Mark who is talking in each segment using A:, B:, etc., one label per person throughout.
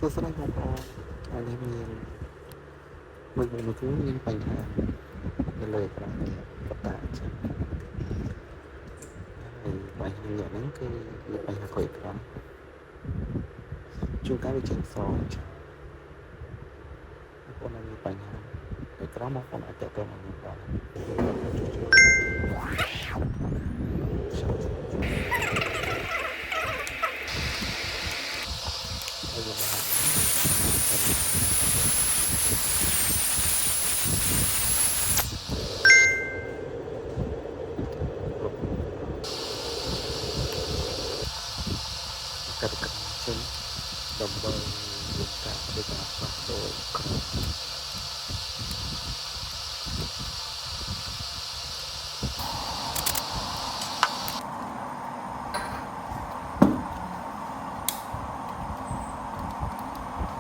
A: សួស្តីបងប្អូនថ្ងៃនេះមានមួយគឺមានបញ្ហានៅលើអេក្រង់នេះប៉ុន្តែអញ្ចឹងហើយបញ្ហានេះហ្នឹងគឺវាបញ្ហាខូចអេក្រង់ជួនកាលវាចេញសអញ្ចឹងបងប្អូនមានបញ្ហាអេក្រង់បងប្អូនអាចតទៅនឹងខ្ញុំបានហើយយើងបានកាត់ចេញដើម្បីយកការធ្វើការផ្លាស់ប្ដូរក្រុម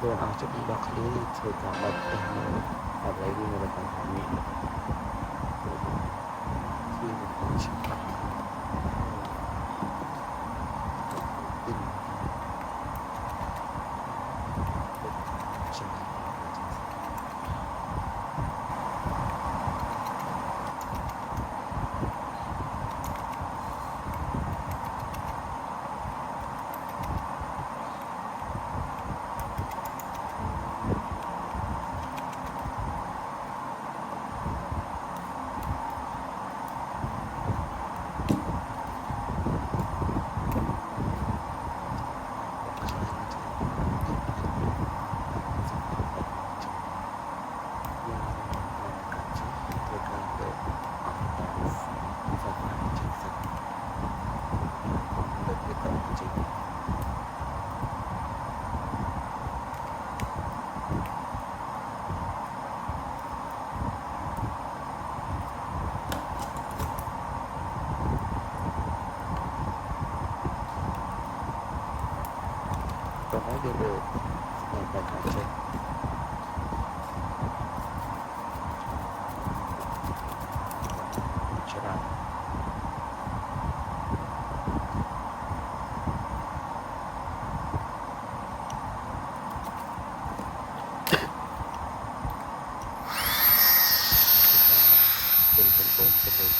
A: យើងអាចជិះដល់គ្នាធ្វើការបាត់ផ្ទះនៅអ្វីវាមានបញ្ហានេះគឺមិនច្បាស់តោះហើយយើងមកបញ្ហាចេះច្រើនเป็นคนโดนเป็นเลย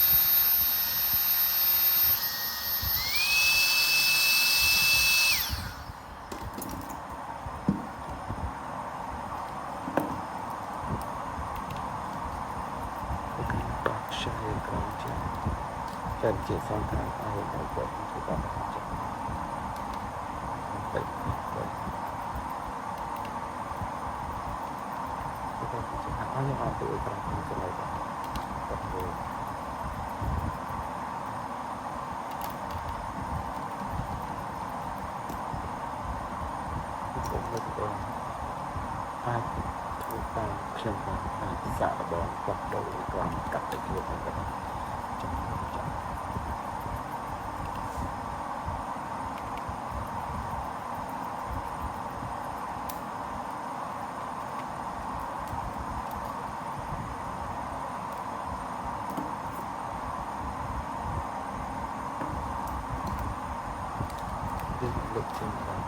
A: แต่เจ็ดสองทางเอาไปกดที่ต้องจับไปที่ต้องจับเอาอย่างเอาตัวกลางที่จะไหนกันกับตัวที่ผมไม่ตัวอาจถูกการเชื่อมต่อการสะบอนกับตัวกลางกับตัวเองกันจับลึกซึ้งครับ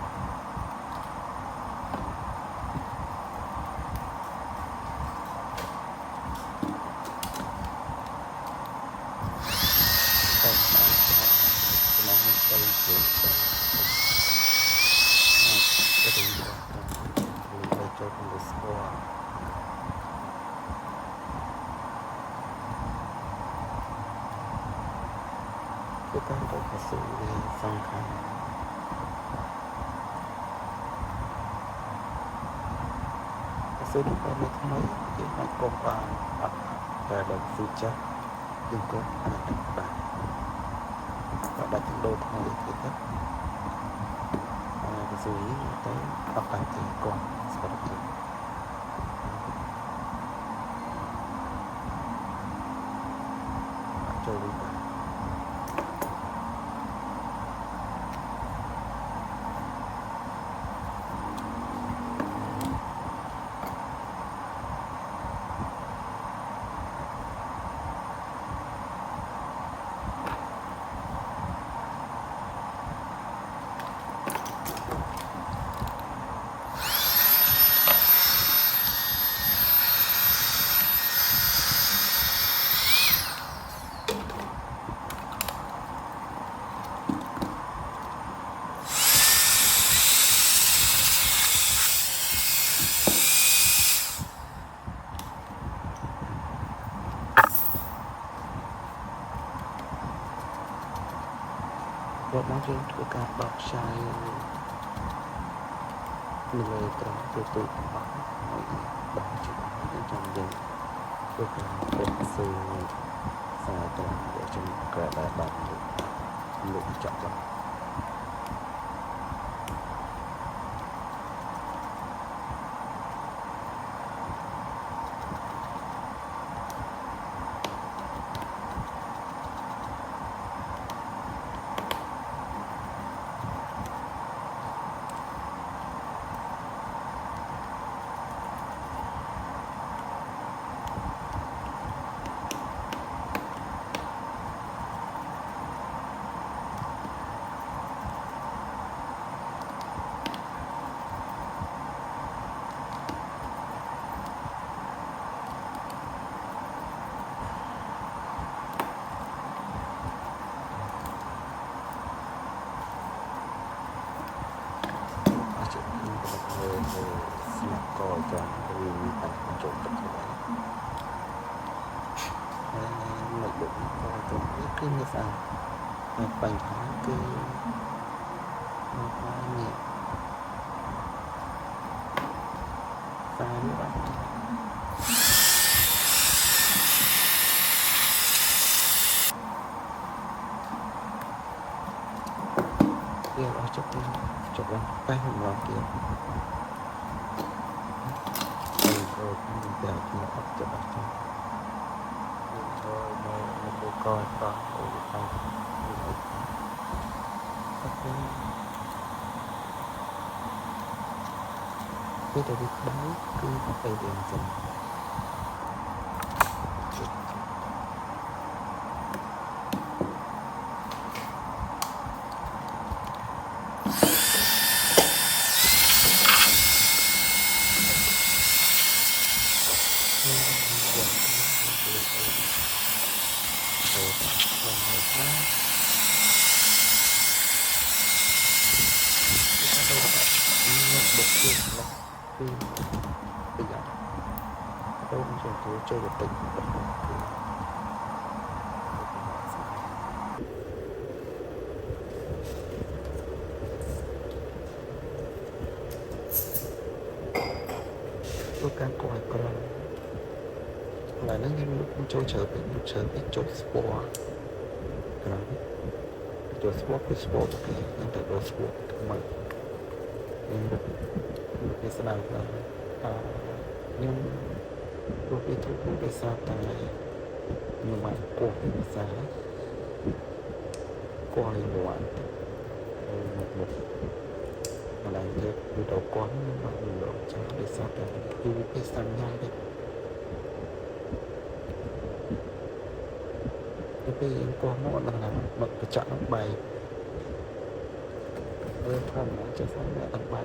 A: แต่สมองมันจะเสียไปก็ถึงจะดูไปจบในสกอร์คือการต่อสู้ในสำคัญซึ่งเราไม่ทำไมที่มันกบางแต่เราฟิชยังก็อาจจะได้và đặt những đôi thay thì tất cái xử lý tới học bài thì còn sẽ được chơi đi យើងធ្វើការបោកឆាយលើត្រង់ទៅទូរបស់ហើយដល់ជួយយើងចាំយើងធ្វើការពេញស៊ូសារត្រង់ដែលខ្ញុំក៏បានលោកចាក់បាទស្មាក់កចាំវាមានបញ្ហាចូលទឹកហើយមកបុកក៏ទៅវាគឺមានស្អាតហើយបញ្ហាគឺមកហើយនេះសាយបាទវាអស់ចុកបានប៉ះម្ដងទៀតแต่ที่ออกจะแบบนี้ในบุกรก็โอ้ยไปโอเคcái điều việc đấy cứ phải điền dần bây giờ tôi cũng dùng thú chơi được tỉnh tôi càng coi con là nó như lúc chơi chờ bị chốt sport rồi chốt sport cái nhưng tại đồ sport mà cái sao là nhưng tôi biết thuộc cái sao tại nhưng mà cô cái sao cô hay loạn một mà lại thế từ đầu quán mà mình lộ cho cái sao tại cái sao nhau đấy cái cô mỗi lần là một cái chọn bài không nó cho xong là tầm bài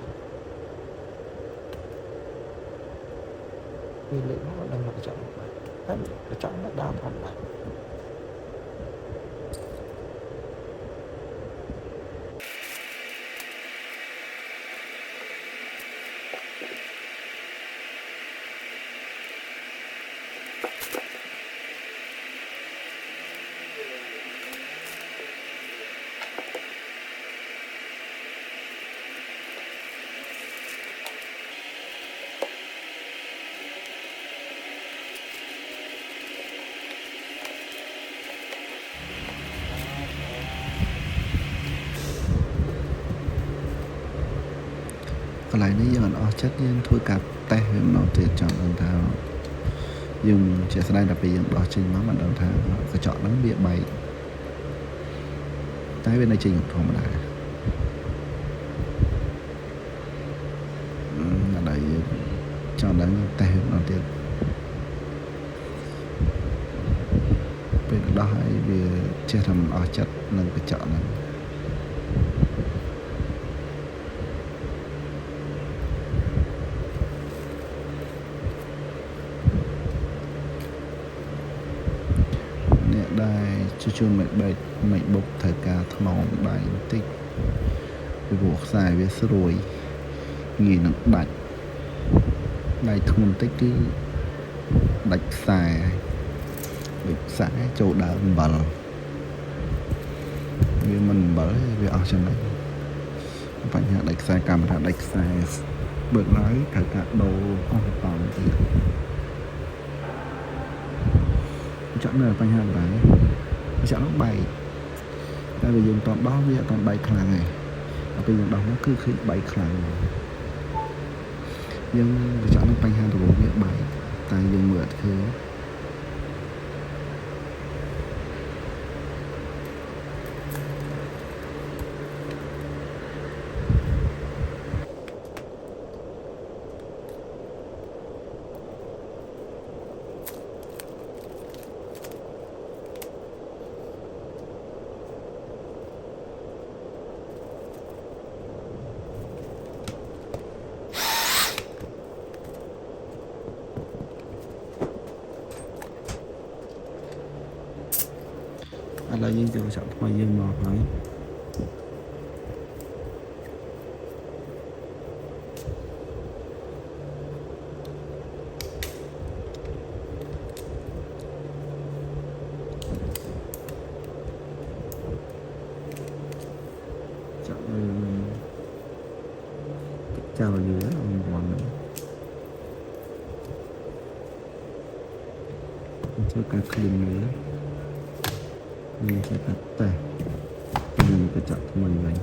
A: vì lưỡi nó đang là cái chọn bài cái chọn nó đa phần bài
B: កន្លែងនេះយើងអត់អស់ចិត្តយើងធ្វើការតេស្តវាម្ដងទៀតចង់ដឹងថាយើងជាក់ស្ដែងតែពេលយើងដោះចេញមកមិនដឹងថាកញ្ចក់ហ្នឹងវាបែកតែវានៅចេញធម្មតាដល់យើងចង់ដឹងតេស្តវាម្ដងទៀតពេលដោះហើយវាចេះថាមិនអស់ចិត្តនឹងកញ្ចក់ហ្នឹងដែលជួនមិនបុកត្រូវការថ្នមដៃបន្តិចពីព្រោះខ្សែវាស្រួយងាយនឹងដាច់ដៃធ្ងន់បន្តិចគឺដាច់ខ្សែដូចខ្សែចូលដើមអំបិល វាមិនបើវាអស់ចំណុចបញ្ហាដាច់ខ្សែកាមេរ៉ាដាច់ខ្សែបើកឡើងត្រូវការដូរអស់តង់ទៀតចាក់នៅបញ្ហាដែរចាក់នោះបែកតែបើយើងតន់ដោះវាអត់តន់បែកខ្លាំងទេដល់ពេលយើងដោះមកគឺឃើញបែកខ្លាំងយើងចាក់នោះបញ្ហារបស់វាបែកតែយើងមើលអត់ឃើញឥឡូវយើងចូលចាក់ថ្មីយើងមកហើយចាក់លើចោលយូរហើយមិនបានធ្វើការឃ្លីនមើលនេះគេកាត់តែយើងទៅចាក់ថ្មីវិញ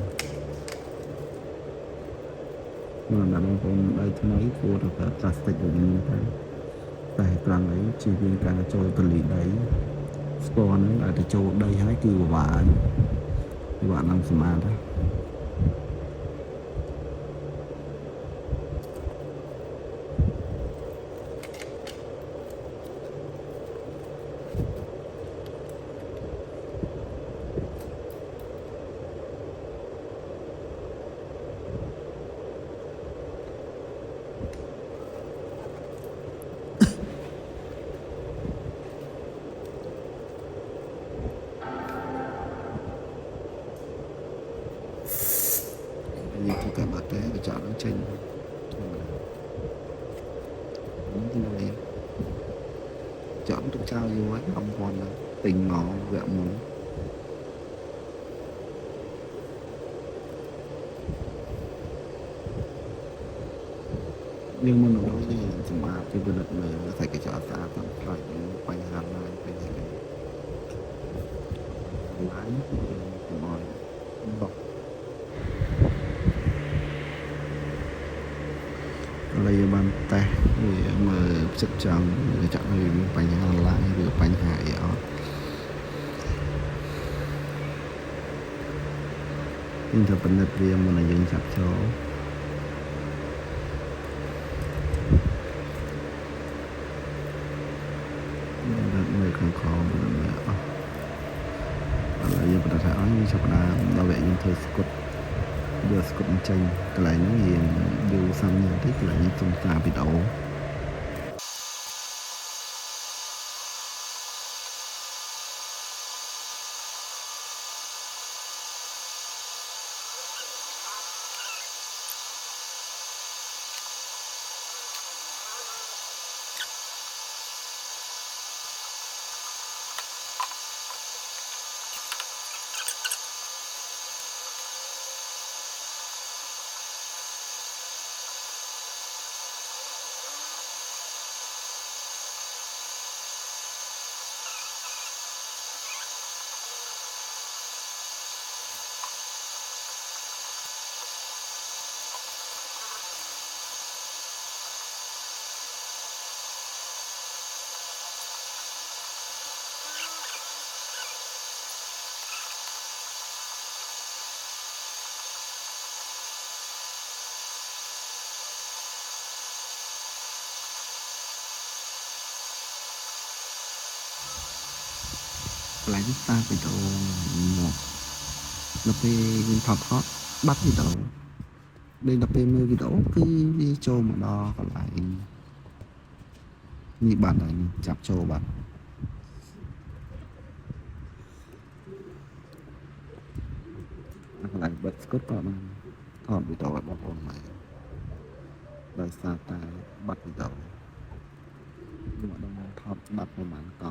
B: មកដល់បងប្អូនដៃថ្មីគួរតែប្រើផ្លាស្ទិកដូចនេះទៅតែត្រង់នេះជាវាការចូលទលីដីស្ពណ៌ហ្នឹងអាចទៅចូលដីហើយគឺពិបាកនឹងសម្អាតដែរយើងធ្វើការបាត់តែកញ្ចក់នឹងចេញនេះចង់ទុកចោលយូរហើយអំពន់ទិញមកវគ្គមុនយើងមុនដល់នេះសម្អាតពីវិនិច្ឆ័យមើលតែកញ្ចក់ស្អាតតាមផ្លូវបញ្ហាឡើយបញ្ហាឡើយគឺកុំឲ្យបោះឥឡូវយើងបានតេស្តវាមើលផ្ចិតចង់ចាក់វាមានបញ្ហាឡើយឬបញ្ហាអីអត់យើងទៅពិនិត្យវាមុននឹងយើងចាប់ចូលមើលខាងខំមើលអស់ឥឡូវយើងបន្តថាឲ្យយើងចាប់ផ្ដើមដល់វគ្គយើងធ្វើស្គុតយកស្គុតអញ្ចឹងកន្លែងនេះយើងយូរសាំញ៉ាំតិចកន្លែងនេះសុំសារវីដេអូកន្លែងនេះតាវីដេអូមកដល់ពេលយើងថតបាត់វីដេអូដល់ពេលមើលវីដេអូគឺវាចូលមកដល់កន្លែងនេះបាត់ហើយចាប់ចូលបាត់កន្លែងបិទស្គុតក៏បានថតវីដេអូរបស់បងប្អូនមកដោយសារតែបាត់វីដេអូខ្ញុំអត់ដឹងថតបាត់ប្រហែលក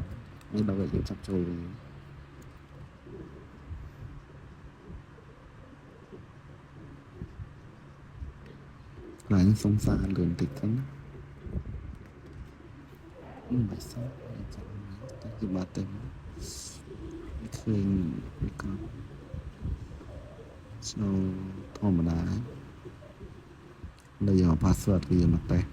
B: ង់នេះដល់យើងចាប់ចូលវិញ lại những sông xa gần tịch thân phải sao tại vì bà tình khơi con sau thô mà đá bây giờ password bây giờ mặt tay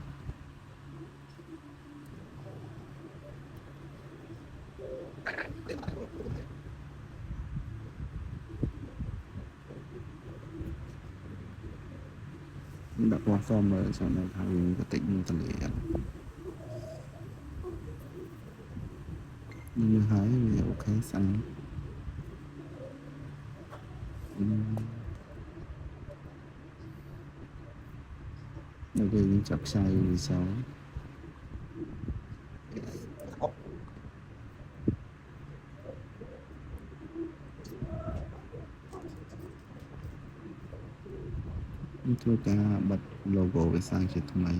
B: đã qua form rồi sau này thao dùng cái tính tần lệ như hái thì ok xanh nó gây những chọc sai vì sao thưa cả bật logo về sang chuyện thông ấy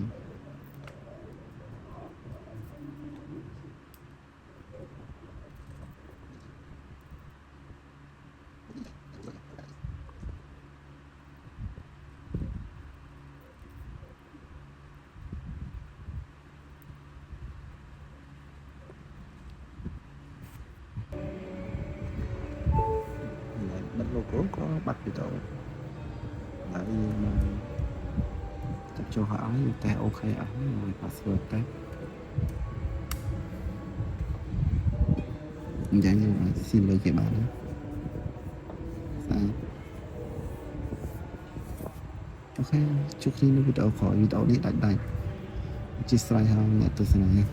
B: bật logo có bật gì đâu tại vì mà chụp cho họ người ta ok áo rồi password tag vậy như là xin lỗi chị bạn đó sao ok chúc khi nó video khỏi video đi đánh đánh chỉ sai hơn nhẹ từ này